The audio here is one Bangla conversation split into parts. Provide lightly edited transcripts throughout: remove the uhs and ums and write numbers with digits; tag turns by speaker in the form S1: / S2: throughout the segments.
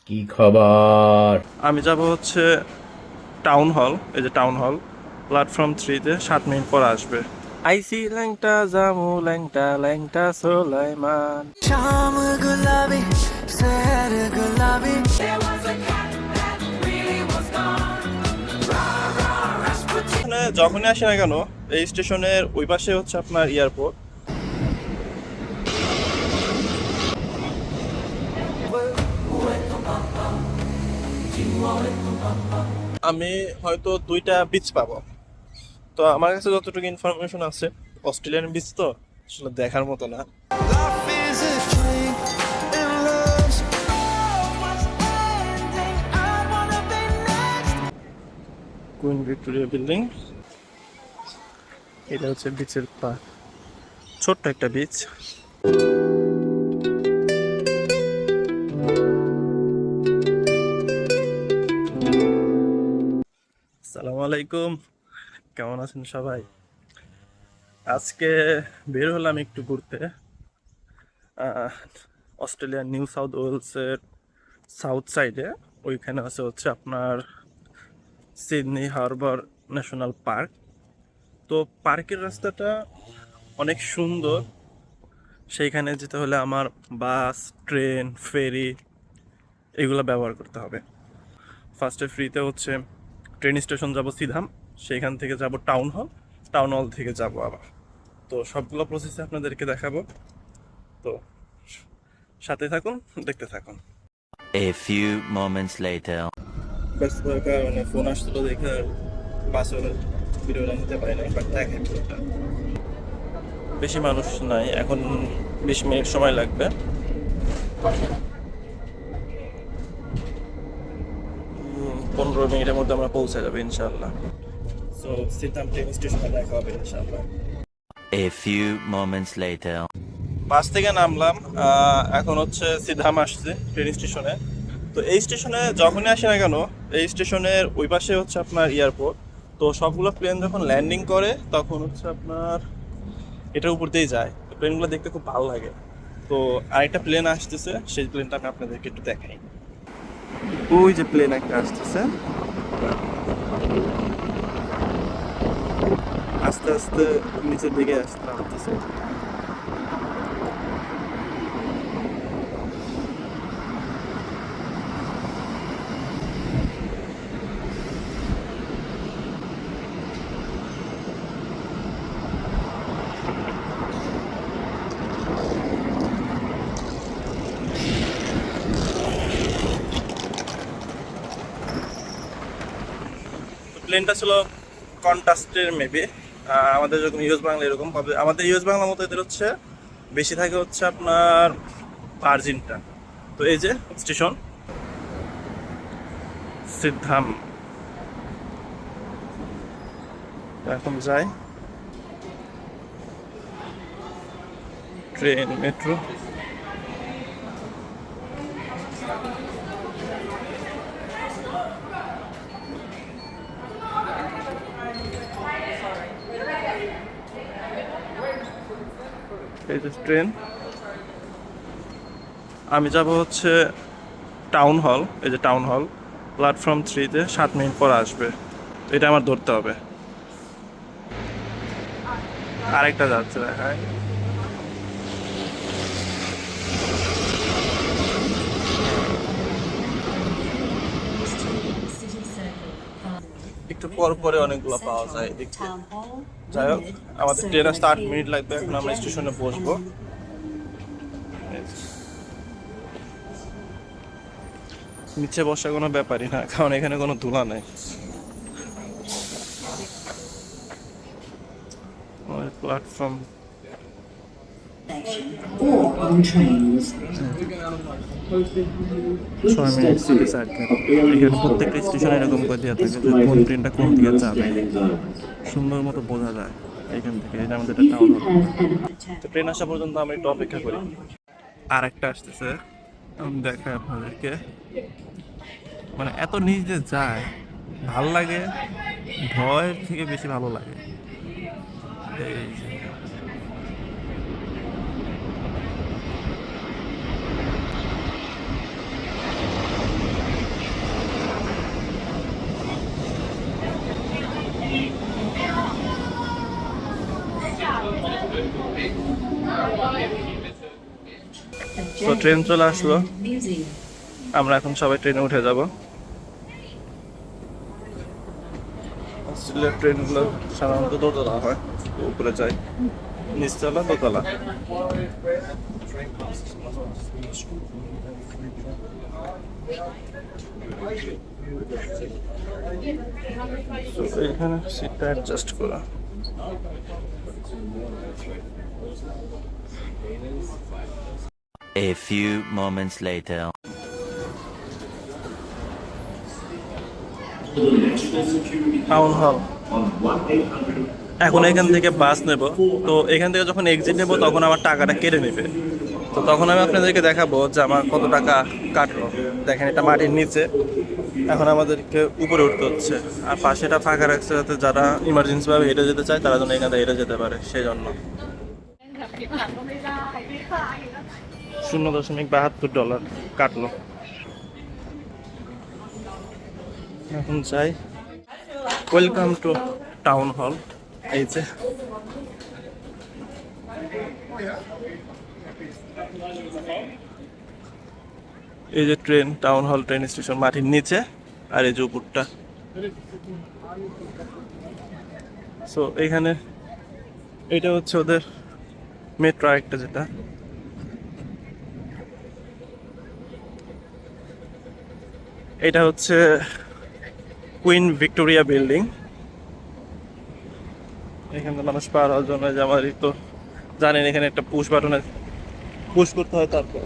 S1: কি খবর?
S2: আমি যাব হচ্ছে টাউন হল, এই যে টাউন হল প্ল্যাটফর্ম 3-তে 7 মিনিট পর আসবে। আইসি ল্যাংটা জামু ল্যাংটা ল্যাংটা সোলাইমান।
S3: शाम गुलाबी शहर गुलाबी
S2: এখানে যখনই আসি না কেন এই স্টেশনের ওই পাশে হচ্ছে আপনার এয়ারপোর্ট। আমি হয়তো 2টা বিচ পাবো। তো আমার কাছে যতটুকু ইনফরমেশন আছে অস্ট্রেলিয়ান বিচ তো আসলে দেখার মতো না।
S3: Life is a dream and love's I wanna be next
S2: queen Victoria building, এটা হচ্ছে বিচের পা, ছোট্ট একটা বিচ। আসসালামু আলাইকুম, কেমন আছেন সবাই? আজকে বের হলাম একটু ঘুরতে অস্ট্রেলিয়ার নিউ সাউথ ওয়েলসের সাউথ সাইডে। ওইখানে আছে হচ্ছে আপনার সিডনি হারবার ন্যাশনাল পার্ক। তো পার্কের রাস্তাটা অনেক সুন্দর। সেইখানে যেতে হলে আমার বাস, ট্রেন, ফেরি এগুলো ব্যবহার করতে হবে। ফার্স্টে ফ্রিতে হচ্ছে ট্রেন স্টেশন যাব সিধাম, সেইখান থেকে যাব টাউন হল, টাউন হল থেকে যাব আবার। তো সবগুলো প্রসেসে আপনাদেরকে দেখাবো, তো সাথে থাকুন, দেখতে থাকুন।
S4: A few moments later.
S2: ব্যস্ততার কারণে ফোন আসছিল দেখে বাসের ভিডিওটা নিতে পারি নাই, বাট দেখেন পুরোটা। বেশি মানুষ নাই, এখন 20 মিনিট সময় লাগবে। 15 মিনিটের মধ্যে আমরা পৌঁছে যাবো ইনশাআল্লাহ। সো সিদ্ধাম ট্রেন স্টেশনে দেখা হবে ইনশাআল্লাহ।
S4: A few moments later.
S2: বাস থেকে নামলাম, এখন হচ্ছে সিধাম আসছে ট্রেন স্টেশনে। তো এই স্টেশনে যখনই আসি না কেন এই স্টেশনের ওই পাশে হচ্ছে আপনার এয়ারপোর্ট। তো সবগুলো প্লেন যখন ল্যান্ডিং করে তখন হচ্ছে আপনার এটার উপর দিয়েই যায়। প্লেনগুলো দেখতে খুব ভালো লাগে। তো আরেকটা প্লেন আসতেছে, সেই প্লেনটা আমি আপনাদেরকে একটু দেখাই। ওই যে প্লেন একটা আসতেছে, আস্তে আস্তে নিচের দিকে আসতেছে। প্লেনটা ছিল কন্ট্রাস্টের মেবি, আমাদের যেরকম ইউএস বাংলা এরকম পাবে। আমাদের ইউএস বাংলা মতো এদের হচ্ছে বেশি থাকে হচ্ছে আপনার ভার্জিনটা। তো এই যে স্টেশন সিদ্ধাম, এখন যাই ট্রেন, মেট্রো। এই যে ট্রেন, আমি যাব হচ্ছে টাউন হল, এই যে টাউন হল প্ল্যাটফর্ম 3-তে 7 মিনিট পর আসবে। এটা আমার ধরতে হবে। আরেকটা যাচ্ছে দেখায়, একটু পর পরে অনেকগুলো পাওয়া যায় এদিক দিয়ে। যাই হোক, আমাদের ট্রেন আসতে 8 মিনিট লাগবে, এখন আমরা স্টেশনে বসবো। নিচে বসার কোনো ব্যাপারই না, কারণ এখানে কোনো ধুলা নেই। Platform
S5: or on trains.
S2: 6 মিনিট সিরিজ আর কি। এখানে প্রত্যেকটা স্টেশনে এরকম করে দেওয়া থাকে যে কোন ট্রেনটা কোন দিকে যাবে, সুন্দর মতো বোঝা যায় এখান থেকে। এটা আমাদের টাউন হল। তো ট্রেন আসা পর্যন্ত আমরা একটু অপেক্ষা করি। আর একটা আসতেছে, আমি দেখাই আপনাদেরকে। মানে এত নিচ দিয়ে যায়, ভাল লাগে, ভয়ের থেকে বেশি ভালো লাগে। এই যে তো ট্রেন চলে আসলো,
S5: Museum.
S2: আমরা এখন সবাই ট্রেনে উঠে যাব। অস্ট্রেলিয়ার ট্রেনগুলো সাধারণত দোতলা হয়, তো উপরে যায়, নিচতলা দোতলা। তো এখানে সিটটা অ্যাডজাস্ট করা।
S4: A few moments later.
S2: Town hall. এখন এখান থেকে বাস নেব, তো এখান থেকে যখন এক্সিট নেব তখন আমার টাকাটা কেটে নেবে। তো তখন আমি আপনাদেরকে দেখাবো যে আমার কত টাকা কাটলো। দেখেন এটা মাটির নিচে, এখন আমাদেরকে উপরে উঠতে হচ্ছে, আর পাশে এটা ফাঁকা রাখছে যাতে যারা ইমার্জেন্সিভাবে হেঁটে যেতে চায় তারা যেন এখান থেকে হেঁটে যেতে পারে, সেই জন্য। $0.72 কাটলো। এখন চাই ওয়েলকাম টু টাউন হল। এই যে এই যে train, town hall train station মাটির নিচে, আর এই যে উপরটা। সো এইখানে এটা হচ্ছে ওদের মেট্রো একটা, যেটা এটা হচ্ছে কুইন ভিক্টোরিয়া বিল্ডিং। এখানে মানুষ পার হওয়ার জন্য যে আমারই তো জানেন এখানে একটা পুশ বাটনে পুশ করতে হয়, তারপর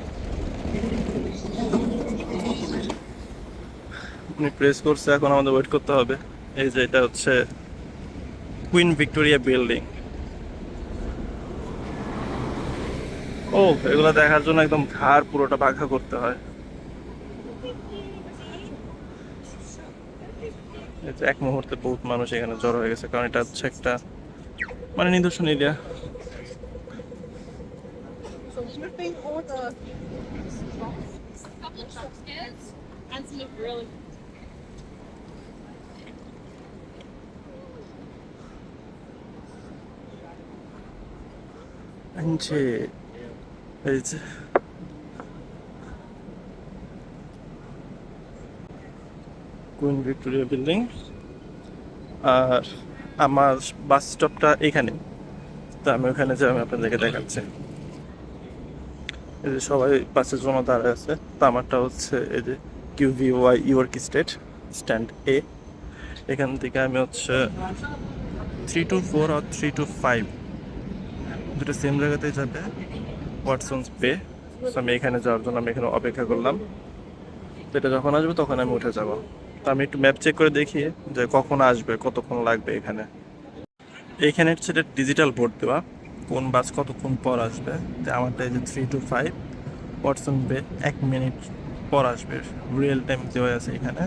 S2: উনি প্রেস করছে, এখন আমাদের ওয়েট করতে হবে। এই যে এটা হচ্ছে কুইন ভিক্টোরিয়া বিল্ডিং। ও, এগুলো দেখার জন্য একদম ঘাড় পুরোটা বাঁকা করতে হয়। এই যে এক মুহূর্তে বহুত মানুষ এখানে জড়ো হয়ে গেছে, কারণ এটা হচ্ছে একটা মানে নিদর্শন এরিয়া।
S1: And some really
S2: যে এই যে কুইন ভিক্টোরিয়া বিল্ডিং, আর আমার বাস স্টপটা এখানে, তো আমি ওখানে যাই, আমি আপনাদেরকে দেখাচ্ছি। এই যে সবাই বাসের জন্য দাঁড়ায় আছে, তো আমারটা হচ্ছে এই যে QVY ইয়র্ক স্টেট স্ট্যান্ড এ। এখান থেকে আমি হচ্ছে 3 to 4 আর 3 to 5 দুটো সেম জায়গাতেই যাবে, ওয়াটসনস বে। আমি এখানে যাওয়ার জন্য আমি এখানে অপেক্ষা করলাম, তো এটা যখন আসবে তখন আমি উঠে যাব। তো আমি একটু ম্যাপ চেক করে দেখি যে কখন আসবে, কতক্ষণ লাগবে এখানে। এইখানে হচ্ছে ডিজিটাল বোর্ড দেওয়া, কোন বাস কতক্ষণ পর আসবে। তো আমারটা এই যে 3 to 5 ওয়াটসন বে 1 মিনিট পর আসবে, রিয়েল টাইম দেওয়া আছে এখানে।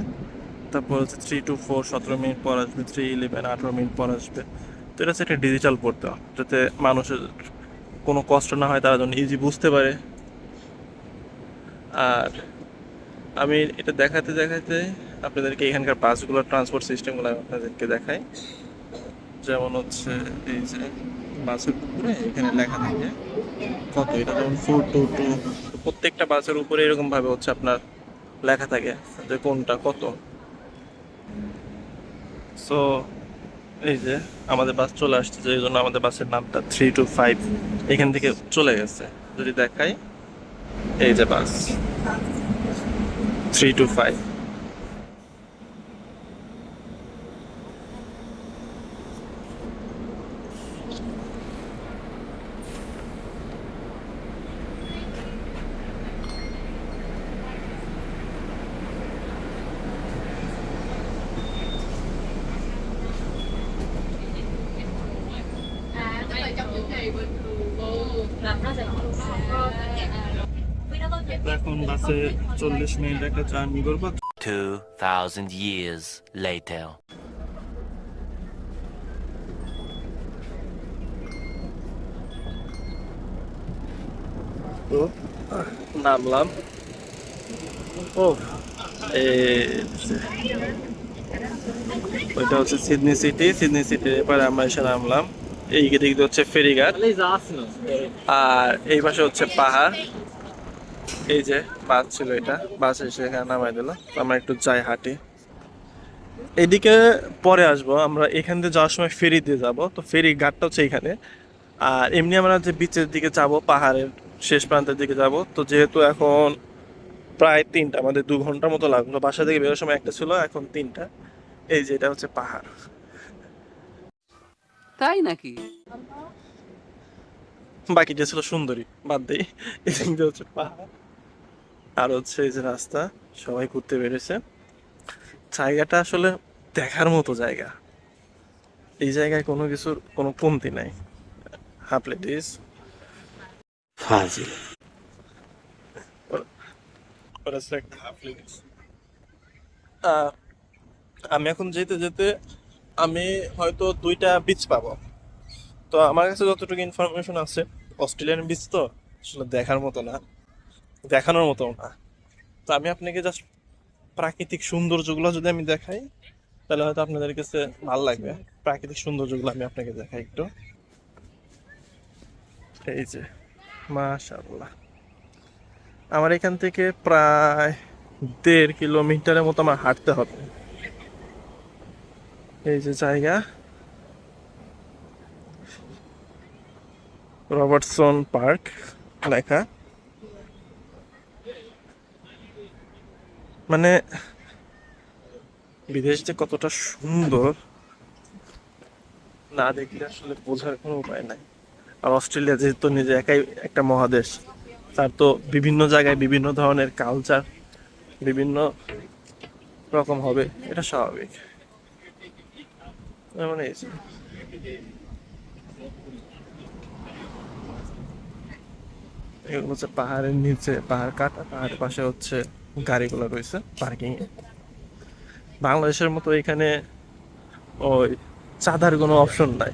S2: তারপর হচ্ছে 3 to 4 17 মিনিট পর আসবে, 3-11 18 মিনিট পর আসবে। তো এটা হচ্ছে একটা ডিজিটাল বোর্ড দেওয়া, যাতে মানুষের কোনো কষ্ট না হয়, তারা যেন ইজি বুঝতে পারে। আর আমি এটা দেখাতে দেখাতে আপনাদেরকে এখানকার বাসগুলোর ট্রান্সপোর্ট সিস্টেমগুলো আপনাদেরকে দেখাই। যেমন হচ্ছে এই যে বাসের উপরে এখানে লেখা থাকে কত, এটা যেমন 422, প্রত্যেকটা বাসের উপরে এরকম ভাবে হচ্ছে আপনার লেখা থাকে যে কোনটা কত। সো এই যে আমাদের বাস চলে আসছে, যে জন্য আমাদের বাসের নামটা 3 to 5 এখান থেকে চলে গেছে। যদি দেখাই, এই যে বাস 3 to 5। এখন বাসে 40 মিনিট একটা জার্নি করবো।
S4: 2,000 years later.
S2: তো নামলাম। ও ওইটা হচ্ছে সিডনি সিটি। সিডনি সিটির এবারে আমরা এসে নামলাম। এই দিক দিয়ে হচ্ছে ফেরিঘাট, আর এই পাশে হচ্ছে পাহাড়। এই যে বাস ছিল, এটা বাস এসে এখানে নামাই দিল। আমরা একটু যাই হাঁটি, এদিকে পরে আসবো। আমরা এখান থেকে যাওয়ার সময় ফেরি দিয়ে যাব, তো ফেরি ঘাটটা হচ্ছে এখানে। আর এমনি আমরা যে বিচের দিকে যাব, পাহাড়ের শেষ প্রান্তের দিকে যাব, তো যেহেতু এখন প্রায় 3টা, আমাদের 2 ঘন্টার মতো লাগলো। বাসা থেকে বেরোর সময় 1টা ছিল, এখন 3টা। এই যে এটা হচ্ছে পাহাড়।
S6: তাই নাকি?
S2: বাকিটা ছিল সুন্দরী, বাদ দেই। এদিক দিয়ে হচ্ছে পাহাড়, আর হচ্ছে এই যে রাস্তা। সবাই ঘুরতে বেরোছে। জায়গাটা আসলে দেখার মতো জায়গা। এই জায়গায় কোনো কিছুর কোনো কমতি নাই। Half ladies
S4: Fazil.
S2: আমি এখন যেতে যেতে আমি হয়তো 2টা বিচ পাবো। তো আমার কাছে যতটুকু ইনফরমেশন আছে, অস্ট্রেলিয়ান বিচ তো আসলে দেখার মতো না, দেখানোর মতো না। তো আমি আপনাকে জাস্ট প্রাকৃতিক সৌন্দর্যগুলো যদি আমি দেখাই, তাহলে হয়তো আপনাদের কাছে ভালো লাগবে। প্রাকৃতিক সৌন্দর্যগুলো আমি আপনাকে দেখাই একটু। এই যে মাশাআল্লাহ, আমার এখান থেকে প্রায় 1.5 কিলোমিটারের মতো আমার হাঁটতে হবে। এই যে জায়গা, রবার্টসন পার্ক লেখা। মানে বিদেশ যে কতটা সুন্দর না দেখলে আসলে বোঝার কোনো উপায় নাই। আর অস্ট্রেলিয়া যেহেতু নিজে একাই একটা মহাদেশ, তার তো বিভিন্ন জায়গায় বিভিন্ন ধরনের কালচার বিভিন্ন রকম হবে, এটা স্বাভাবিক। মানে এই যে এগুলো হচ্ছে পাহাড়ের নিচে, পাহাড় কাটা, পাহাড়ের পাশে হচ্ছে গাড়িগুলো রয়েছে পার্কিং এ। বাংলাদেশের মতো এখানে ওই চাঁদার কোনো অপশন নাই,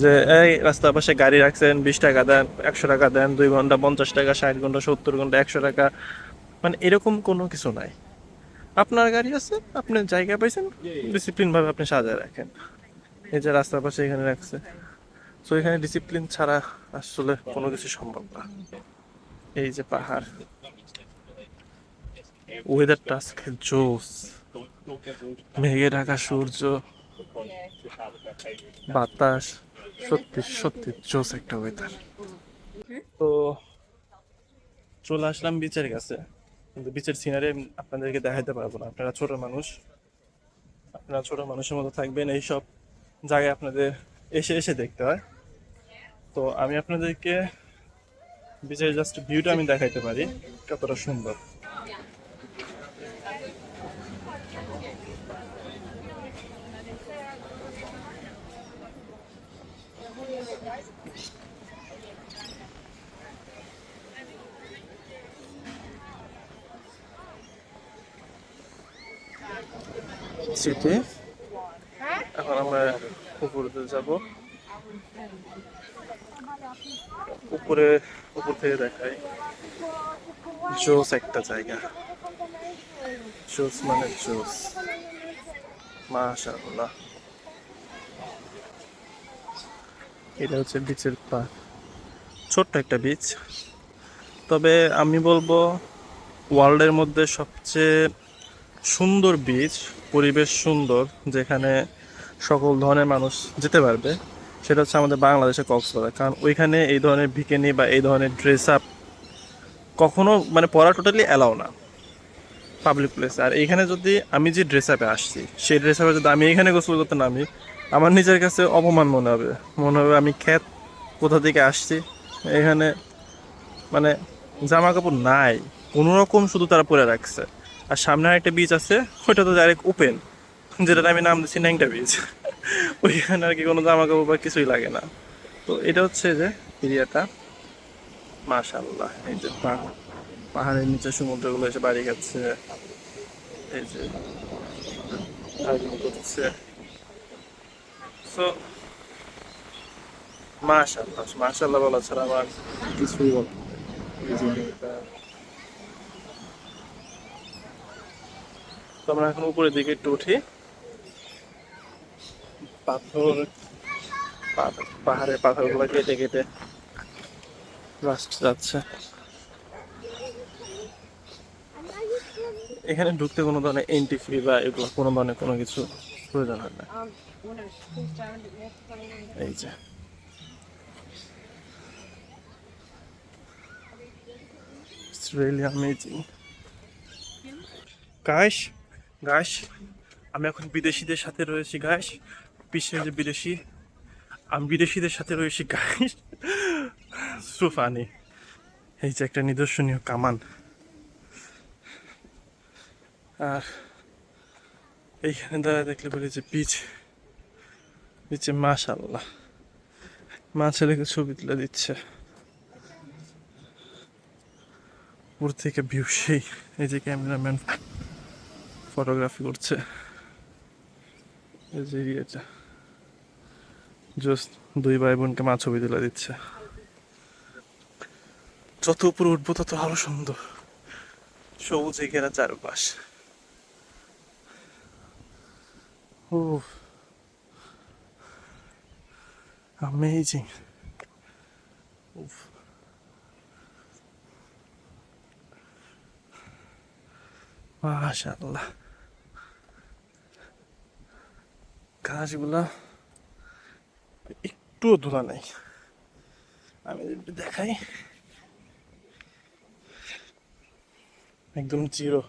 S2: যে এই রাস্তার পাশে গাড়ি রাখছেন 20 টাকা দেন, 100 টাকা দেন, 2 ঘন্টা 50 টাকা, 60 ঘন্টা 70 ঘন্টা 100 টাকা, মানে এরকম কোনো কিছু নাই। আপনার গাড়ি আছে, আপনি জায়গা পাইছেন, ডিসিপ্লিন ভাবে আপনি সাজায় রাখেন। এই যে রাস্তার পাশে এখানে রাখছে, তো এখানে ডিসিপ্লিন ছাড়া আসলে কোনো কিছু সম্ভব না। এই যে পাহাড়, ওয়েদারটা আজকে জোস, মেঘে ঢাকা সূর্য, বাতাস, সত্যি সত্যি জোস একটা ওয়েদার। তো চলে আসলাম বিচের কাছে, কিন্তু বিচের সিনারি আপনাদেরকে দেখাইতে পারবো না। আপনারা ছোট মানুষ, আপনারা ছোট মানুষের মতো থাকবেন, এইসব জায়গায় আপনাদের এসে এসে দেখতে হয়। তো আমি আপনাদেরকে বিচের জাস্ট ভিউটা আমি দেখাইতে পারি কতটা সুন্দর। সিটি, এখন আমরা উপরে যাব। উপরে, উপর থেকে দেখাই, জোস একটা জায়গা, জোস মানে জোস, মাশাআল্লাহ। এটা হচ্ছে বিচের পা, ছোট্ট একটা বিচ, তবে আমি বলবো ওয়ার্ল্ডের মধ্যে সবচেয়ে সুন্দর বিচ, পরিবেশ সুন্দর, যেখানে সকল ধরনের মানুষ যেতে পারবে, সেটা হচ্ছে আমাদের বাংলাদেশের কক্সবাজার। কারণ ওইখানে এই ধরনের বিকিনি বা এই ধরনের ড্রেস আপ কখনো মানে পরা টোটালি অ্যালাউ না পাবলিক প্লেসে। আর এইখানে যদি আমি যে ড্রেস আপে আসছি, সেই ড্রেস আপে যদি আমি এখানে গোসল করতে নামি, আমার নিজের কাছে অপমান মনে হবে, মনে হবে আমি খ্যাত, কোথা থেকে আসছি। এখানে মানে জামা কাপড় নাই কোনো রকম, শুধু তারা পরে রাখছে। আর সামনে একটা বিচ আছে, ওইটা তো ডাইরেক্ট ওপেন, যেটা আমি নাম দিচ্ছি ন্যাংটা বিচ। ওইখানে আর কি কোনো জামা কাপড় বা কিছুই লাগে না। তো এটা হচ্ছে যে এরিয়াটা, মাশাআল্লাহ। এই যে পাহাড়ের নিচে সমুদ্রগুলো এসে বাড়ি খাচ্ছে, এই যে করছে। তো মাশাআল্লাহ, মাশাআল্লাহ বলা ছাড়া আমার কিছুই বল। তো আমরা এখন উপরের দিকে একটু উঠি, পাথর, পাহাড়ের পাথরগুলো কেটে কেটে রাস্তা যাচ্ছে। এখানে ঢুকতে কোনো ধরনের এন্ট্রি ফি বা এগুলো কোনো ধরনের কোনো কিছু প্রয়োজন হয় না। এই যে It's really amazing. Guys guys আমি এখন বিদেশিদের সাথে রয়েছি গাইস, বিশ্বের যে বিদেশি, আমি বিদেশিদের সাথে রয়েছি গাইস। So funny. এই যে একটা নিদর্শনীয় কামান, আর এইখানে দাঁড়ায় দেখলে বলি যে বিচ, বিচে মাশাআল্লাহ মা ছেলেকে ছবি তুলে দিচ্ছে উপর থেকে ভিউ সেই। এই যে ক্যামেরাম্যান ফটোগ্রাফি করছে, এই যে এরিয়াটা জাস্ট দুই ভাই বোনকে মা ছবি তুলে দিচ্ছে। যত উপরে উঠবো তত আরো সুন্দর, সবুজে ঘেরা চারপাশ। ও amazing. Oof. মাশাআল্লাহ, গাছগুলা একটুও ধুলা নাই। আমি যদি দেখাই, একদম জিরো।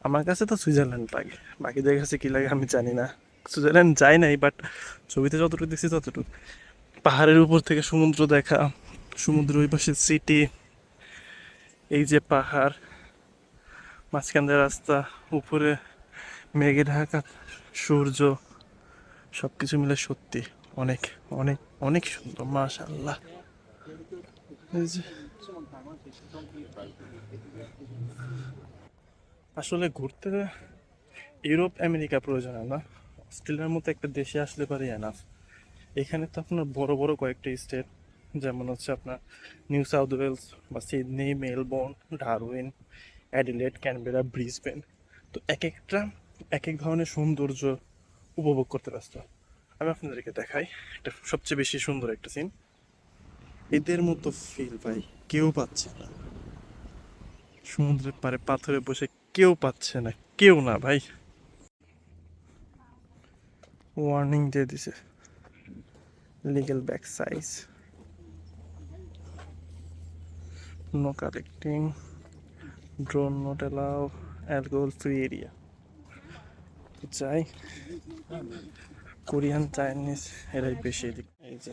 S2: আমার কাছে তো সুইজারল্যান্ড লাগে, বাকিদের কাছে কি লাগে আমি জানি না। সুইজারল্যান্ড যাই নাই, বাট ছবিতে যতটুকু দেখছি ততটুকু। পাহাড়ের উপর থেকে সমুদ্র দেখা, সমুদ্র ওই পাশে সিটি, এই যে পাহাড়, মাঝখান দিয়ে রাস্তা, উপরে মেঘে ঢাকা সূর্য, সব কিছু মিলে সত্যি অনেক অনেক অনেক সুন্দর। মাশাআল্লাহ। এই যে আসলে ঘুরতে ইউরোপ আমেরিকা প্রয়োজন হয় না, অস্ট্রেলিয়ার মতো একটা দেশে আসলে পারে এনাফ। এখানে তো আপনার বড় বড় কয়েকটা স্টেট, যেমন হচ্ছে আপনার নিউ সাউথ ওয়েলস বা Sydney, Melbourne, Darwin, Adelaide, Canberra, Brisbane, তো এক একটা এক এক ধরনের সৌন্দর্য উপভোগ করতে ব্যস্ত। আমি আপনাদেরকে দেখাই একটা সবচেয়ে বেশি সুন্দর একটা সিন। এদের মতো ফিল ভাই কেউ পাচ্ছে না, সমুদ্রের পাড়ে পাথরে বসে কেউ পাচ্ছে না, কেউ না ভাই। ওয়ার্নিং দিয়ে দিছে, legal bag size, no collecting, drone not allow, alcohol free area. যাই, কোরিয়ান, চাইনিজ এরাই বেশি এদিক। এই যে,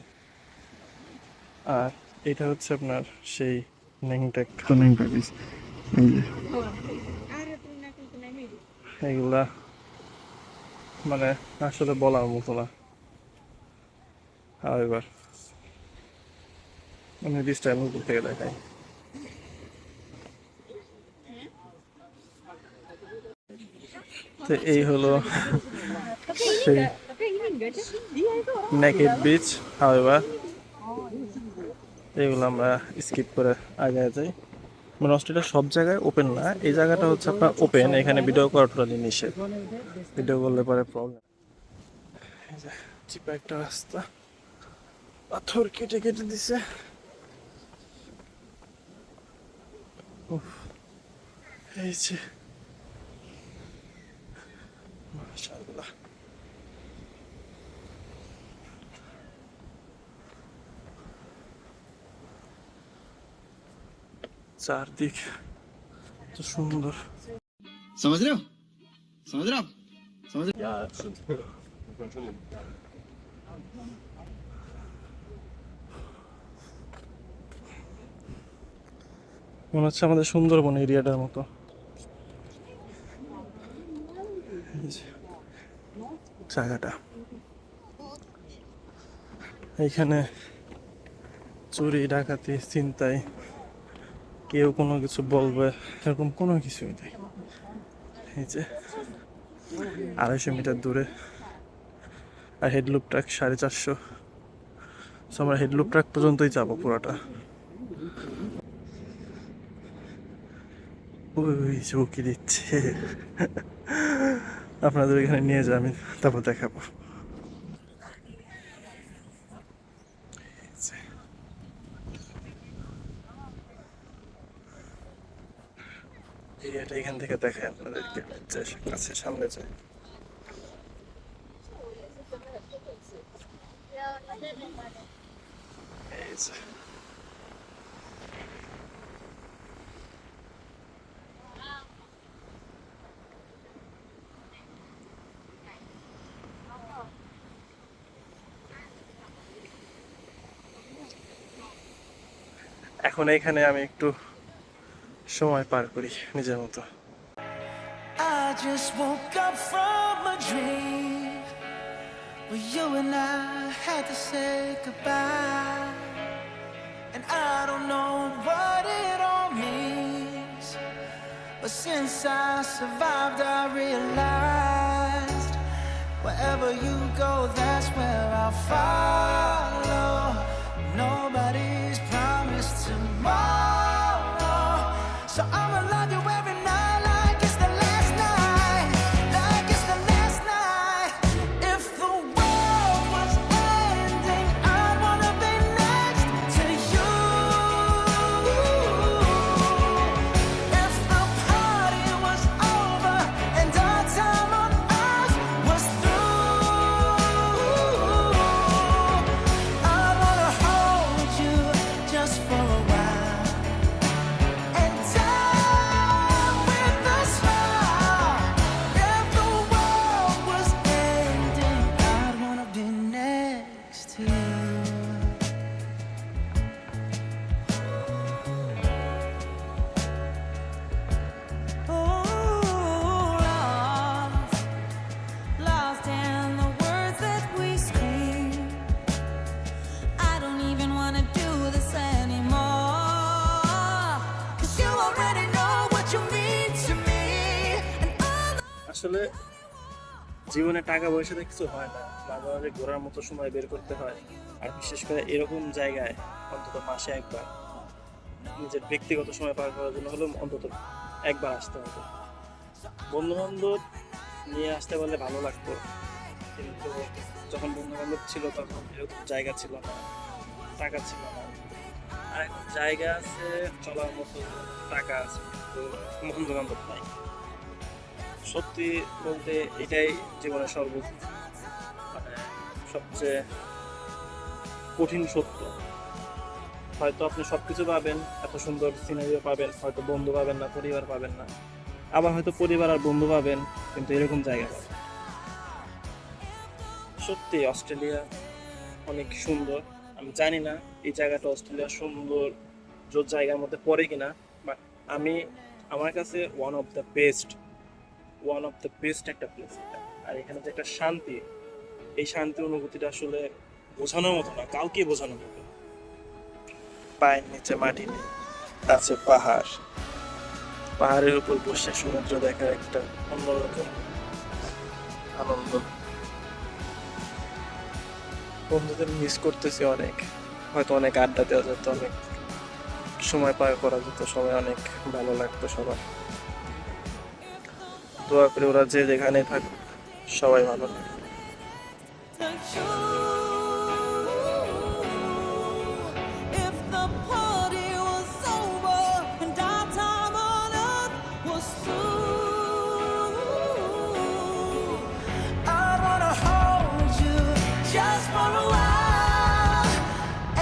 S2: আর এটা হচ্ছে আপনার সেই নেংটেক, এই যে এইগুলা মানে আসলে বলার মতো না। আর এবার আমি স্টাইল উপর থেকে দেখাই। তো এই হলো সেই নেকেড বিচ। হাওয়েভার এগুলো আমরা স্কিপ করে আগে যাই। মানে অস্ট্রেলিয়ার সব জায়গায় ওপেন না, এই জায়গাটা হচ্ছে আপনার ওপেন। এখানে ভিডিও করা টোটালি নিষেধ, ভিডিও করলে পরে প্রবলেম। চিপা একটা রাস্তা, পাথর কেটে কেটে দিছে। এই যে মাশাআল্লাহ, চারদিক তো সুন্দর।
S6: समझ रहे हो समझ रहे हो आप समझ
S2: মনে হচ্ছে আমাদের সুন্দরবন এরিয়াটার মতো। এই যে জায়গাটা, এইখানে চুরি ডাকাতি ছিনতাই, কেউ কোনো কিছু বলবে এরকম কোনো কিছুই নেই। এই যে 250 মিটার দূরে, আর হেডলুপ ট্রাক 450। আমরা হেডলুপ ট্রাক পর্যন্তই যাবো পুরোটা। ওই ঝুঁকি দিচ্ছে, আপনাদের এখানে নিয়ে যা, আমি তারপর দেখাবো। এরিয়াটা এখান থেকে দেখায় আপনাদেরকে, যে কাছে সামনে যায়। এই যে এখন এখানে আমি একটু সময় পার করি নিজের মতো।
S3: I just woke up from a dream where you and I had to say goodbye. And I don't know what it all means, but since I survived I realized wherever you go, that's where I'll follow. Nobody's promised tomorrow, so I'ma love you every night like it's the last night, like it's the last night. If the world was ending, I wanna be next to you. If the party was over and our time on earth was through, I wanna hold you just for a while and die with a smile. If the world was ending, I'd wanna be next to you.
S7: Lost in the words that we scream. I don't even wanna do this anymore, 'cause you already know what you mean to me. And all the
S2: আসলে জীবনে টাকা পয়সাতে কিছু হয় না, মাঝে মাঝে ঘোরার মতো সময় বের করতে হয়। আর বিশেষ করে এরকম জায়গায় অন্তত মাসে একবার নিজের ব্যক্তিগত সময় পার করার জন্য হলেও অন্তত একবার আসতে হবে। বন্ধু বান্ধব নিয়ে আসতে পারলে ভালো লাগতো, কিন্তু যখন বন্ধু বান্ধব ছিল তখন এরকম জায়গা ছিল না, টাকা ছিল না। আর এখন জায়গা আছে, চলার মতো টাকা আছে, কিন্তু বন্ধু বান্ধব নাই। সত্যি বলতে এটাই জীবনের মানে সবচেয়ে কঠিন সত্য। হয়তো আপনি সবকিছু পাবেন, এত সুন্দর সিনারিও পাবেন, হয়তো বন্ধু পাবেন না, পরিবার পাবেন না, আবার হয়তো পরিবার আর বন্ধু পাবেন কিন্তু এরকম জায়গা পাবেন। সত্যি অস্ট্রেলিয়া অনেক সুন্দর। আমি জানি না এই জায়গাটা অস্ট্রেলিয়া সুন্দর জায়গার মধ্যে পড়ে কিনা, বাট আমার কাছে ওয়ান অফ দ্য বেস্ট একটা প্লেস এটা। আর এখানে যে একটা শান্তি, এই শান্তি অনুভূতিটা আসলে বোঝানোর মতো না, কাউকে বোঝানোর মতো না। পায়ের নিচে মাটি নেই, আছে পাহাড়, পাহাড়ের উপর বসে সমুদ্র দেখার একটা অন্যরকম আনন্দ। বন্ধুদের মিস করতেছি অনেক, হয়তো অনেক আড্ডা দেওয়া যেত, অনেক সময় পার করা যেত, সবাই অনেক ভালো লাগতো সবার। দোয়া করে ওরা যে যেখানে থাকুক সবাই ভালো লাগে।
S7: if the party was over and our time on earth was through,
S3: I wanna hold you just for a while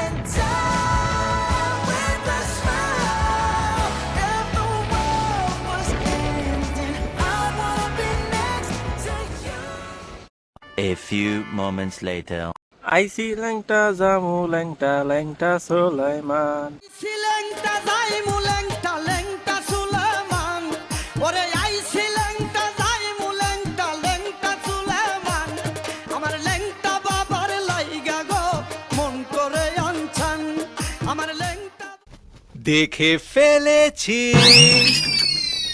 S3: and die with a smile. If the world was ending, I wanna be next to you.
S4: A few moments later.
S2: আইসি ল্যাংটা জামু ল্যাংটা সোলাইমান।
S3: লেংটা যাইমু লেংটা সুলেমান, ওরে আইছি লেংটা যাইমু লেংটা সুলেমান। আমার লেংটা বাবার লাইগা গো মন করে আনছান, আমার লেংটা
S8: দেখে ফেলেছি।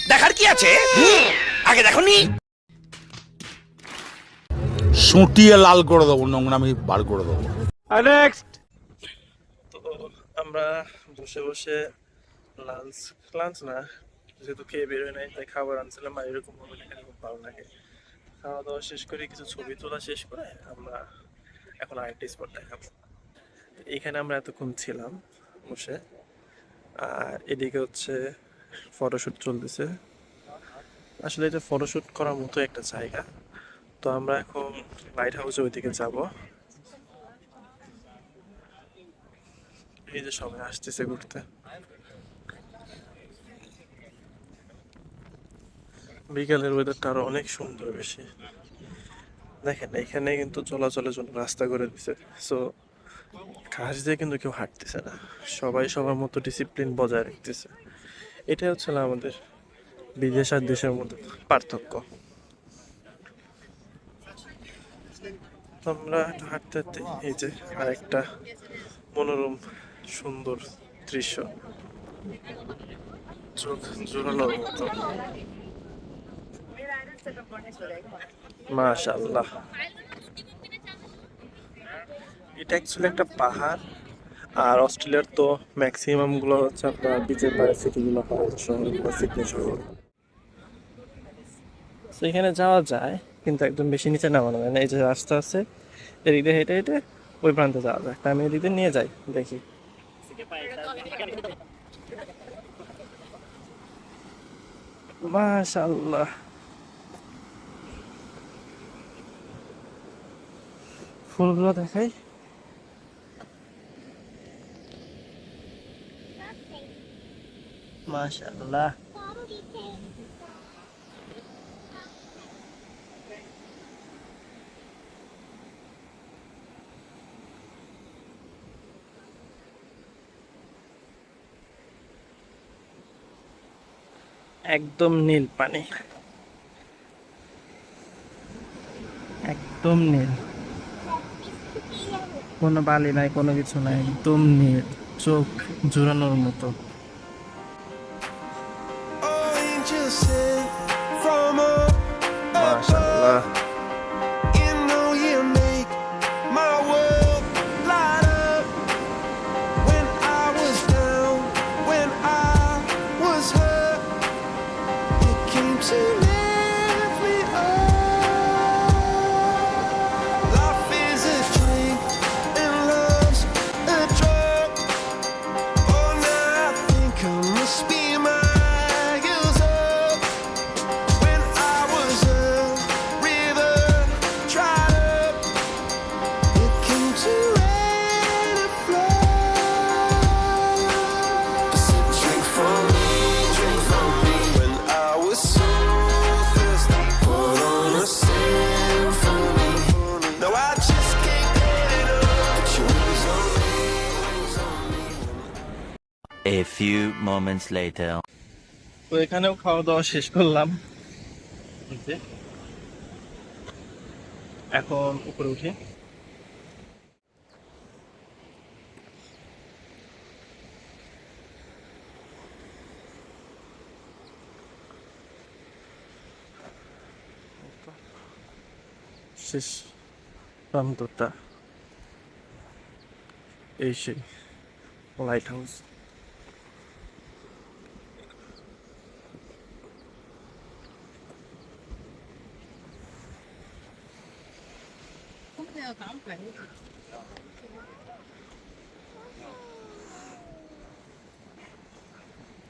S8: দেখার কি আছে, আগে দেখনি। সুটিয়ে লাল করে দেবো, নোংরামি বার করে দেবো।
S2: তো আমরা বসে বসে লাঞ্চ না, যেহেতু খেয়ে বেরোয় নাই তাই খাবার আনছিলাম। আর এরকম হবে এখানে খুব ভালো লাগে। খাওয়া দাওয়া শেষ করে কিছু ছবি তোলা শেষ করে আমরা এখন আরেকটা স্পট দেখাবো। এখানে আমরা এতক্ষণ ছিলাম,
S9: বসে। আর এদিকে হচ্ছে ফটোশুট চলতেছে।
S2: আসলে এটা ফটোশুট করার মতো একটা জায়গা। তো আমরা এখন লাইট হাউসের ওইদিকে যাব। এই যে সবাই আসতেছে ঘুরতে। বিকালের ওয়েদারটা আরো অনেক সুন্দর বেশি। দেখেন এখানে কিন্তু চলাচলের জন্য রাস্তা করে দিছে, সো ঘাস দিয়ে কিন্তু কেউ হাঁটতেছে না, সবাই সবার মতো ডিসিপ্লিন বজায় রাখতেছে। এটাই হচ্ছে না আমাদের বিদেশ আর দেশের মধ্যে পার্থক্য। তো আমরা হাঁটতে হাঁটতে এই যে আরেকটা মনোরম সুন্দর দৃশ্য, চোখ জোড়ানোর মতো। মাশাআল্লাহ, এটা অ্যাকচুয়ালি একটা পাহাড়। আর অস্ট্রেলিয়ার তো ম্যাক্সিমাম গুলো হচ্ছে আপনার বিচের পাড়ে সিটিগুলো হয়, শহর বা সিডনি শহর। তো এখানে যাওয়া যায়, কিন্তু একদম বেশি নিচে নামানো যায় না। এই যে রাস্তা আছে, এদিক দিয়ে হেঁটে হেঁটে ওই প্রান্তে যাওয়া যায়। আমি এদিক দিয়ে নিয়ে যাই, দেখি। মাশাআল্লাহ, ফুলগুলো দেখাই। মাশাআল্লাহ, একদম নীল পানি, একদম নীল, কোনো বালি নাই, কোনো কিছু নাই, একদম নীল, চোখ জোড়ানোর মতো।
S3: Angels sent from up
S2: মাশাআল্লাহ,
S3: you know you make my world light up. When I was down, when I was hurt, you came to lift me up. Life is a drink and love's a drug. Oh, now I think I must be miles up. When I was a river dried up, it came to rain and flood. Drink from me, drink from me. When I was so thirsty, put on a symphony. No, I just can't get enough. Put your wings on me, wings on me.
S4: A few moments later.
S2: তো এখানেও খাওয়া দাওয়া শেষ করলাম। এই যে, এখন উপরে উঠি। শেষ প্রান্তটা এই সেই লাইট হাউস।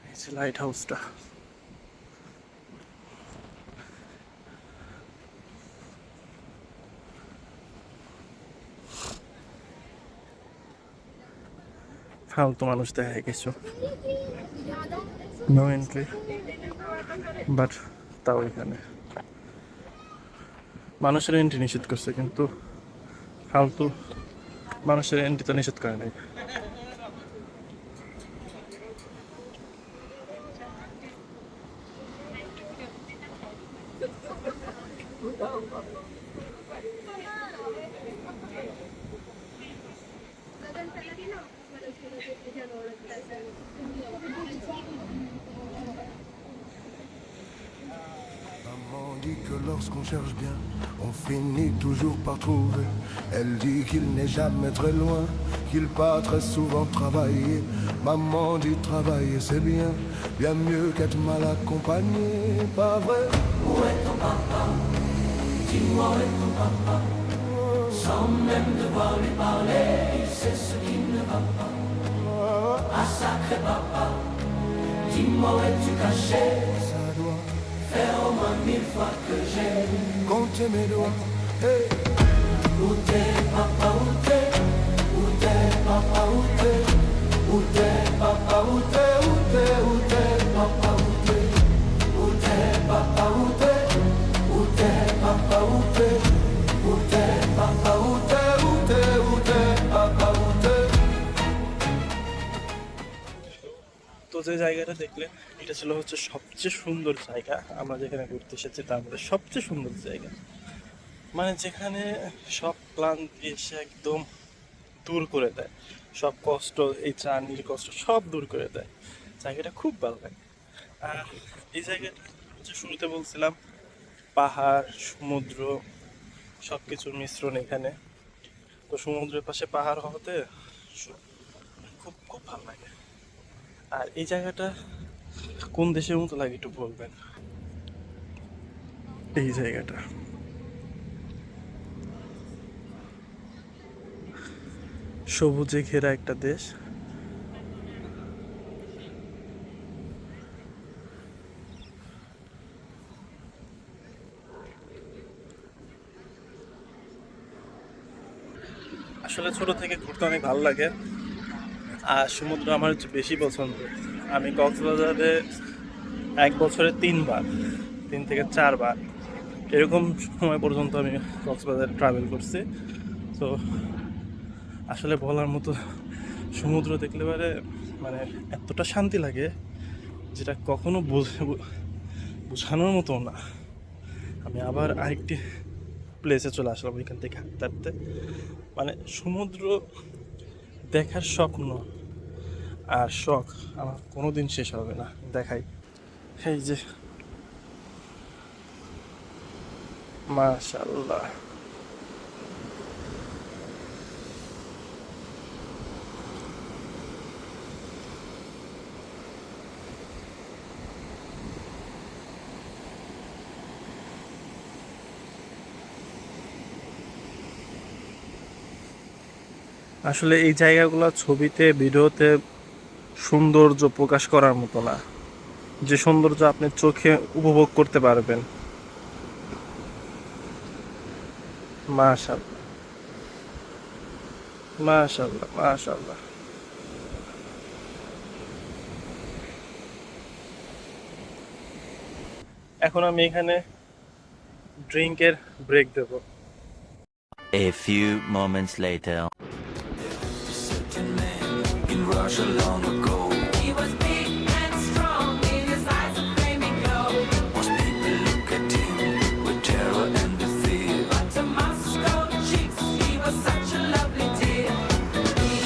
S2: এই যে লাইট হাউসটা। ফালতু মানুষ দেখা কিছু, নো এন্ট্রি, বাট তাও এখানে মানুষের এন্ট্রি নিষেধ করছে, কিন্তু ফালতু মানুষের এন্ট্রি তো নিষেধ করে নাই।
S9: Maman dit que lorsqu'on cherche bien, on finit toujours par trouver. Elle dit qu'il n'est jamais très loin, qu'il part très souvent travailler. Maman dit travailler c'est bien, bien mieux qu'être mal accompagné, pas vrai? Où est ton papa? Dis-moi où est ton papa? Sans même devoir lui parler, il sait ce qui ne va pas. Ah sacré papa, dis-moi où es-tu caché? Ça doit
S3: Ferme-moi 1000 fois que j'aime. Comptez mes doigts. Hey. Où t'es, papa, où t'es? Où t'es, papa, où t'es? Où t'es, papa, où t'es? Où t'es, où t'es, papa, où t'es? Où t'es, papa, où t'es? Où t'es, papa, où t'es? Où t'es, papa, où t'es? Où t'es, où t'es, papa, où t'es?
S2: তো যে জায়গাটা দেখলেন এটা ছিল হচ্ছে সবচেয়ে সুন্দর জায়গা আমরা যেখানে ঘুরতে এসেছি তার মধ্যে সবচেয়ে সুন্দর জায়গা, মানে যেখানে সব ক্লান্তি এসে একদম দূর করে দেয়, সব কষ্ট, এই জার্নির কষ্ট সব দূর করে দেয়। জায়গাটা খুব ভালো লাগে। আর এই জায়গাটা হচ্ছে শুরুতে বলছিলাম পাহাড় সমুদ্র সব কিছুর মিশ্রণ এখানে। তো সমুদ্রের পাশে পাহাড় হতে খুব খুব ভালো লাগে। আর এই জায়গাটা কোন দেশের মতো লাগে একটু বলবেন? এই জায়গাটা সবুজে ঘেরা একটা দেশ। আসলে ছোট থেকে ঘুরতে অনেক ভালো লাগে আর সমুদ্র আমার হচ্ছে বেশি পছন্দ। আমি কক্সবাজারে এক বছরে 3 থেকে 4 বার এরকম সময় পর্যন্ত আমি কক্সবাজারে ট্রাভেল করছি। তো আসলে বলার মতো, সমুদ্র দেখলে পারে মানে এতটা শান্তি লাগে যেটা কখনো বোঝানোর মতো না। আমি আবার আরেকটি প্লেসে চলে আসলাম এখান থেকে হাঁটতে হাঁটতে। মানে সমুদ্র দেখার স্বপ্ন আর শখ আমার কোনোদিন শেষ হবে না। দেখাই, এই যে মাশাআল্লাহ। আসলে এই জায়গাগুলো ছবিতে ভিডিওতে সৌন্দর্য প্রকাশ করার মতো না, যে সৌন্দর্য আপনি চোখে উপভোগ করতে পারবেন। মাশাআল্লাহ মাশাআল্লাহ মাশাআল্লাহ। এখন আমি এখানে ড্রিঙ্কের ব্রেক দেব।
S4: A few moments later.
S7: He was big and strong, in his eyes a flaming glow. But to Moscow chicks, he was such a lovely dear. He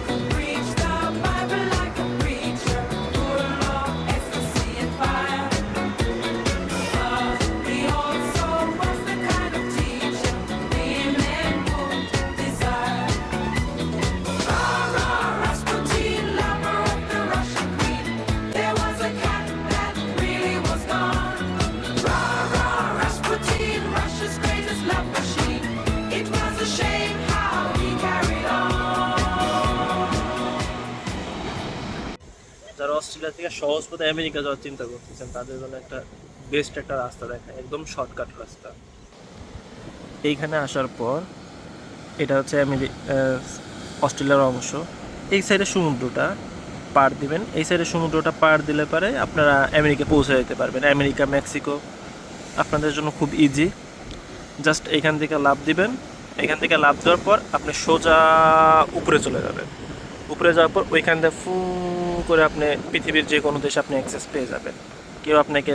S7: could preach the Bible like a preacher, full of ecstasy and fire. But he also was the kind of teacher women would desire. Rasputin, lover of the Russian queen. There was a cat that really was gone. Rasputin, Russia's greatest love machine. It was a shame how he carried on.
S2: যারা অস্ট্রেলিয়া থেকে সহজ পথে আমেরিকা যাওয়ার চিন্তা করতেছেন তাদের জন্য একটা বেস্ট একটা রাস্তা দেখায়, একদম শর্টকাট রাস্তা। এইখানে আসার পর এটা হচ্ছে অস্ট্রেলিয়ার অংশ। এই সাইডে সমুদ্রটা পার দিবেন, এই সাইডে সমুদ্রটা পার দিলে পারে আপনারা আমেরিকা পৌঁছে যেতে পারবেন। আমেরিকা মেক্সিকো আপনাদের জন্য খুব ইজি। জাস্ট এখান থেকে লাফ দিবেন, এখান থেকে লাফ দেওয়ার পর আপনি সোজা উপরে চলে যাবেন। উপরে যাওয়ার পর ওইখান থেকে ফু করে আপনি পৃথিবীর যে কোনো দেশে আপনি অ্যাক্সেস পেয়ে যাবেন। কেউ আপনাকে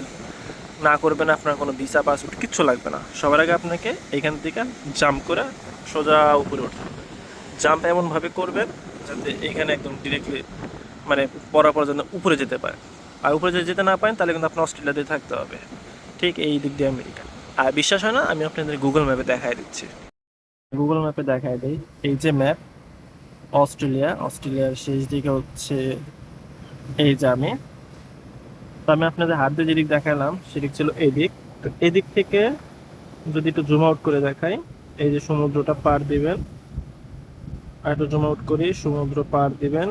S2: না করবে না, আপনার কোনো ভিসা পাসপোর্ট কিচ্ছু লাগবে না। সবার আগে আপনাকে এইখান থেকে জাম্প করে সোজা উপরে উঠতে হবে। জাম্প এমনভাবে করবেন যাতে এইখানে একদম ডিরেক্টলি মানে বরাবর যেন উপরে যেতে পারে। আর উপরে যদি যেতে না পারেন তাহলে কিন্তু আপনার অস্ট্রেলিয়াতে থাকতে হবে। ঠিক এই দিক দিয়ে আমেরিকা। আর বিশ্বাস হয় না, আমি আপনাদের গুগল ম্যাপে দেখাই দিচ্ছি। গুগল ম্যাপে দেখাই দেই, এই যে ম্যাপ অস্ট্রেলিয়ার শেষ দিকে হচ্ছে এই যে আমি আপনাদের হাত দিয়ে যেদিক দেখালাম সেদিক ছিল এদিক। তো এদিক থেকে যদি একটু জুম আউট করে দেখাই, এই যে সমুদ্রটা পার দিবেন, আর একটু জুম আউট করি, সমুদ্র পার দিবেন,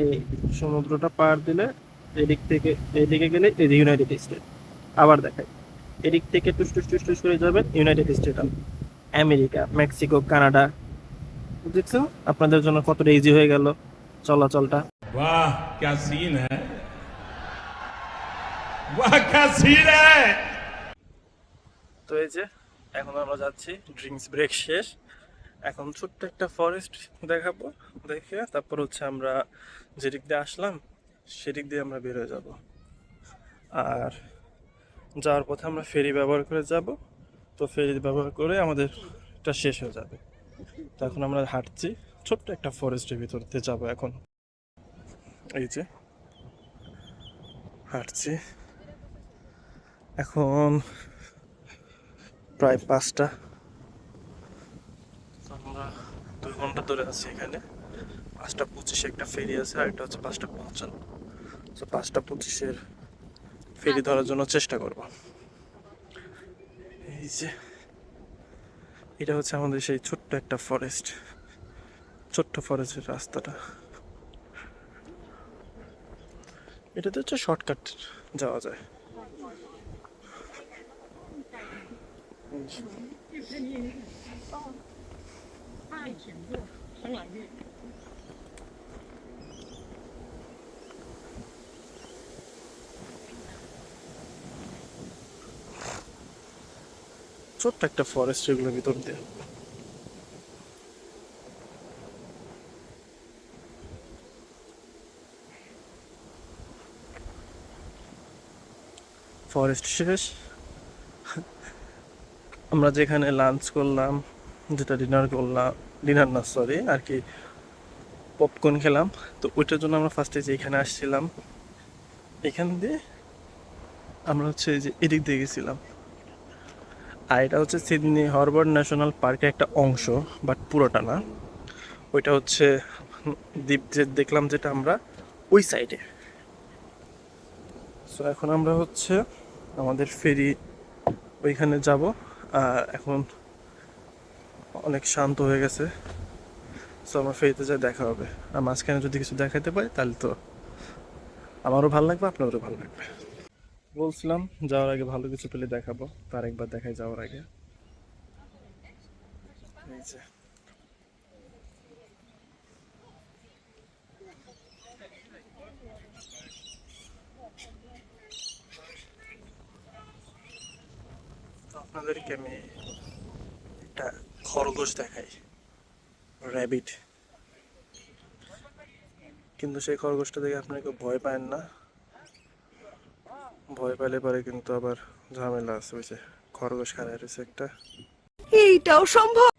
S2: এই সমুদ্রটা পার দিলে এদিক থেকে এদিকে গেলে এই যে ইউনাইটেড স্টেট। আবার দেখাই, এদিক থেকে টুস টুস টুস টুস করে যাবেন United state, America, Mexico, Canada. বুঝছেন আপনাদের জন্য কতটা ইজি হয়ে গেল চলাচলটা।
S8: वाह क्या सीन है, वाह क्या सीन है।
S2: তো এই যে এখন আমরা যাচ্ছি, ড্রিঙ্কস ব্রেক শেষ, এখন ছোট্ট একটা ফরেস্ট দেখাবো, দেখে তারপর হচ্ছে আমরা যেদিক দিয়ে আসলাম সেদিক দিয়ে আমরা বের হয়ে যাব। আর যাওয়ার পথে আমরা ফেরি ব্যবহার করে যাব, তো ফেরি ব্যবহার করে আমাদের এটা শেষ হয়ে যাবে। তো এখন আমরা হাঁটছি, ছোট্ট একটা ফরেস্টের ভিতর দিয়ে যাবো এখন। এই যে হাঁটছি, এখন প্রায় 5টা, আমরা 2 ঘন্টা ধরে আছি এখানে। 5টা 25 একটা ফেরি আছে, আর একটা হচ্ছে 5টা 55। তো 5টা 25-এর ফেরি ধরার জন্য চেষ্টা করব। এই যে এটা হচ্ছে আমাদের সেই ছোট্ট একটা ফরেস্ট, ছোট্ট ফরেস্টের রাস্তাটা। এটাতে হচ্ছে শর্টকাট যাওয়া যায়। ছোট্ট একটা ফরেস্ট এগুলোর ভিতর দিয়ে। ফরেস্ট শেষ, আমরা যেখানে লাঞ্চ করলাম, যেটা ডিনার করলাম, ডিনার না সরি আর কি, পপকর্ন খেলাম। তো ওইটার জন্য আমরা ফার্স্টে যে এখানে আসছিলাম, এখান দিয়ে আমরা হচ্ছে এই যে এদিক দিয়ে গেছিলাম। আর এটা হচ্ছে সিডনি হারবার ন্যাশনাল পার্কের একটা অংশ, বাট পুরোটা না। ওইটা হচ্ছে দ্বীপ যে দেখলাম যেটা আমরা ওই সাইডে। সো এখন আমরা হচ্ছে আমাদের ফেরি ওইখানে যাব। আর এখন অনেক শান্ত হয়ে গেছে, সো আমার ফেরিতে যা দেখা হবে। আর মাঝখানে যদি কিছু দেখাতে পারি তাহলে তো আমারও ভালো লাগবে, আপনাদেরও ভালো লাগবে। বলছিলাম যাওয়ার আগে ভালো কিছু পেলে দেখাবো, তার একবার দেখাই যাওয়ার আগে। এই যে আপনাদেরকে আমি একটা খরগোশ দেখাই, র্যাবিট। কিন্তু সেই খরগোশটা দেখে আপনারা কেউ ভয় পায় না, ভয় পেলে পরে কিন্তু আবার ঝামেলা আছে। ওই যে খরগোশ খারাপ রয়েছে একটা,
S7: এইটাও সম্ভব।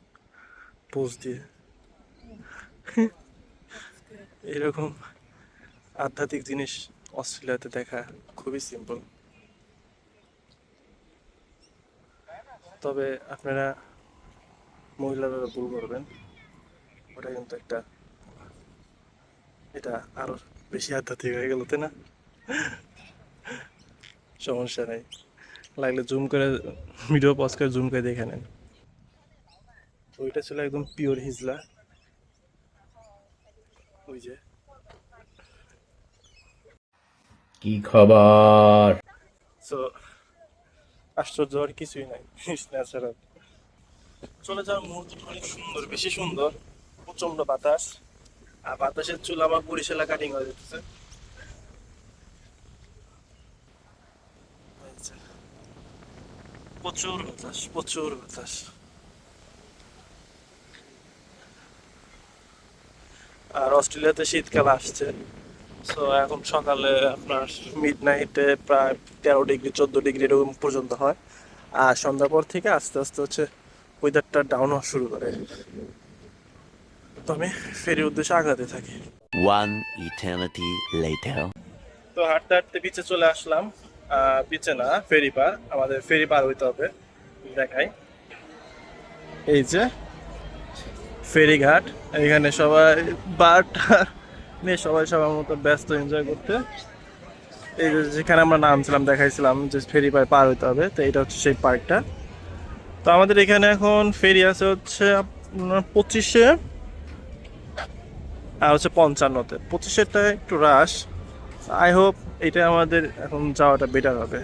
S2: পোজ দিয়ে। এরকম আধ্যাত্মিক জিনিস অস্ট্রেলিয়াতে দেখা খুবই সিম্পল। তবে আপনারা মহিলারা ভুল করবেন, ওটা কিন্তু একটা, এটা আরো বেশি আধ্যাত্মিক হয়ে গেল, তাই না? সমস্যা নাই, লাগলে জুম করে ভিডিও পজ করে জুম করে দেখে নেন। ওইটা ছিল একদম পিওর হিজলা। ওই যে
S8: কি খবর?
S2: সো আশ্চর্য আর কিছুই নাই, ন্যাচারাল। চলে যাওয়ার মুহূর্তটা অনেক সুন্দর, বেশি সুন্দর। প্রচন্ড বাতাস, আর বাতাসের চুল আমার বরিশালা কাটিং হয়ে যেতেছে। প্রচুর বাতাস, প্রচুর বাতাস। আর অস্ট্রেলিয়াতে শীতকাল আসছে। সো এখন সকালে আপনার মিড নাইটে প্রায় 13 ডিগ্রি 14 ডিগ্রি এরকম পর্যন্ত হয়। আর সন্ধ্যার পর থেকে আস্তে আস্তে হচ্ছে ওয়েদারটা ডাউন হওয়া শুরু করে। তো আমি ফেরির উদ্দেশ্যে আগাতে থাকি।
S4: One eternity later.
S2: তো হাঁটতে হাঁটতে বিচে চলে আসলাম। বিচে না, ফেরি পার, আমাদের ফেরি পার হইতে হবে। দেখাই, এই যে ফেরিঘাট। এখানে সবাই বার নিয়ে সবাই সবার মতো ব্যস্ত, এনজয় করতে। এই যে যেখানে আমরা নামছিলাম, দেখাইছিলাম যে ফেরি পার হইতে হবে, তো এটা হচ্ছে সেই পার্কটা। তো আমাদের এখানে এখন ফেরি আছে হচ্ছে আপনার 25-এ আর হচ্ছে 55-তে। 25-এরটা একটু রাশ, আই হোপ এটা আমাদের এখন যাওয়াটা বেটার হবে।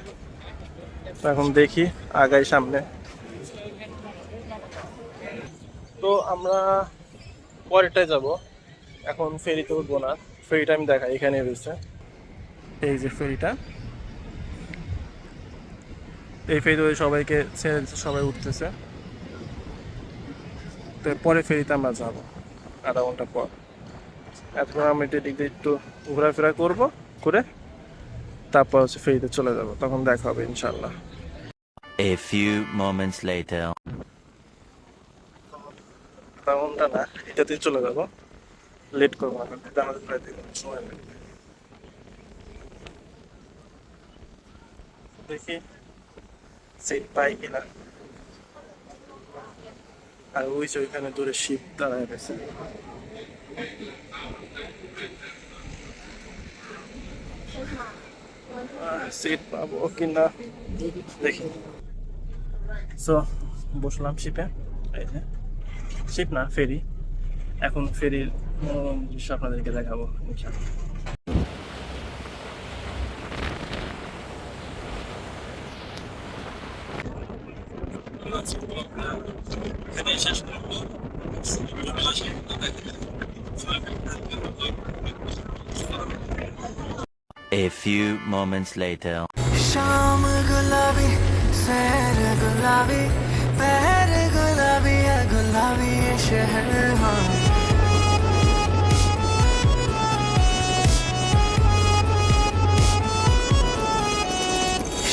S2: তো এখন দেখি আগাই সামনে। তো আমরা পরেরটায় যাব, এখন ফেরিতে উঠবো না। ফেরিটা আমি দেখাই, এখানে রয়েছে এই যে ফেরিটা। এই ফেরিতে সবাইকে ছেড়ে দিচ্ছে, সবাই উঠতেছে। তো পরে ফেরিতে আমরা যাব আধা ঘন্টা পর। এতক্ষণ আমি দিক দিয়ে একটু ঘোরাফেরা করবো, করে তারপর হচ্ছে ফেরিতে চলে যাব, তখন দেখা হবে ইনশাল্লাহ।
S4: A few moments later.
S2: আধা ঘন্টা না, এটাতেই চলে যাব, লেট করবো না, কারণ এটা আমাদের প্রায় 2 ঘন্টা সময় লাগবে। দেখি সিট পাই কিনা। আর ওইখানে দূরে শিপ দাঁড়ায় গেছে। সিট পাবো কিনা দেখি। সো বসলাম শিপে, এই যে শিপ না ফেরি। এখন ফেরির দৃশ্য আপনাদেরকে দেখাবো ইনশাআল্লাহ।
S4: A few moments later.
S3: शाम गुलाबी सैर गुलाबी पहर गुलाबी है गुलाबी ये शहर हाँ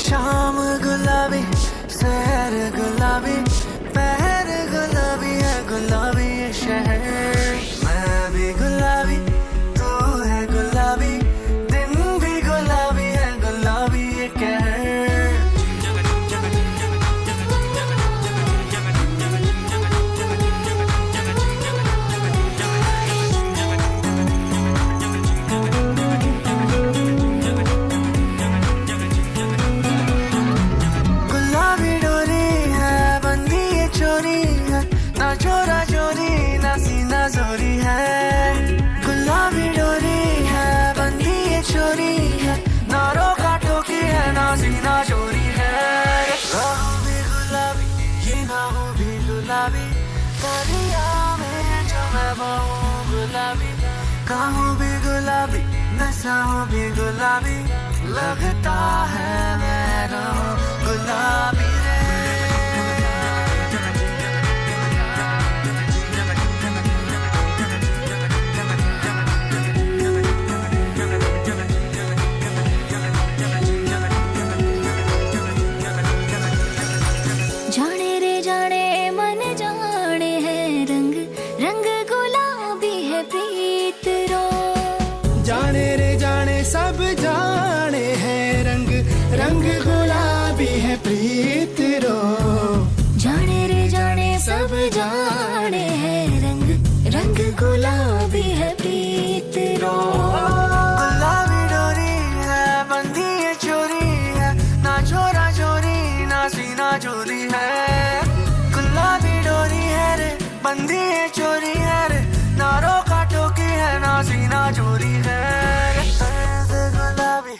S3: शाम गुलाबी सैर गुलाबी पहर गुलाबी है गुलाबी ये शहर मैं भी गुलाबी तू है गुलाबी दिन भी गुलाबी है गुलाबी ये कहर गुलाबी डोरी है बंदी ये चोरी है ना चोरा चोरी ना सीना चोरी है गुलाबी डोरी है बंदी ये चोरी है ना रोका टोकी है ना सीना चोरी है राहों भी गुलाबी ये नाहों भी गुलाबी दरिया में जो मैं बहूं गुलाबी काहों भी गुलाबी नसाहों भी गुलाबी लगता है मैं रहूं गुलाबी
S10: जाने रे जाने मन जाने है रंग रंग गुलाबी है प्रीत रो
S3: जाने रे जाने सब जाने है रंग रंग गुलाबी है प्रीत रो
S10: जाने रे जाने सब जाने है रंग रंग गुलाबी है प्रीत रो
S3: गुलाबी डोरी है बंदी ये चोरी है ना चोरा चोरी ना सीना चोरी है गुलाबी डोरी है रे बंदी ये चोरी है रे ना रोका टोकी है ना सीना चोरी है फैज़ गुलाबी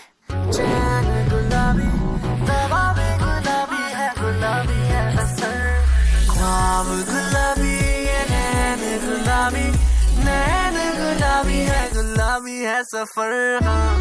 S3: चैन गुलाबी दवा भी गुलाबी है असर ख्वाब गुलाबी ये नैन गुलाबी है सफर हाँ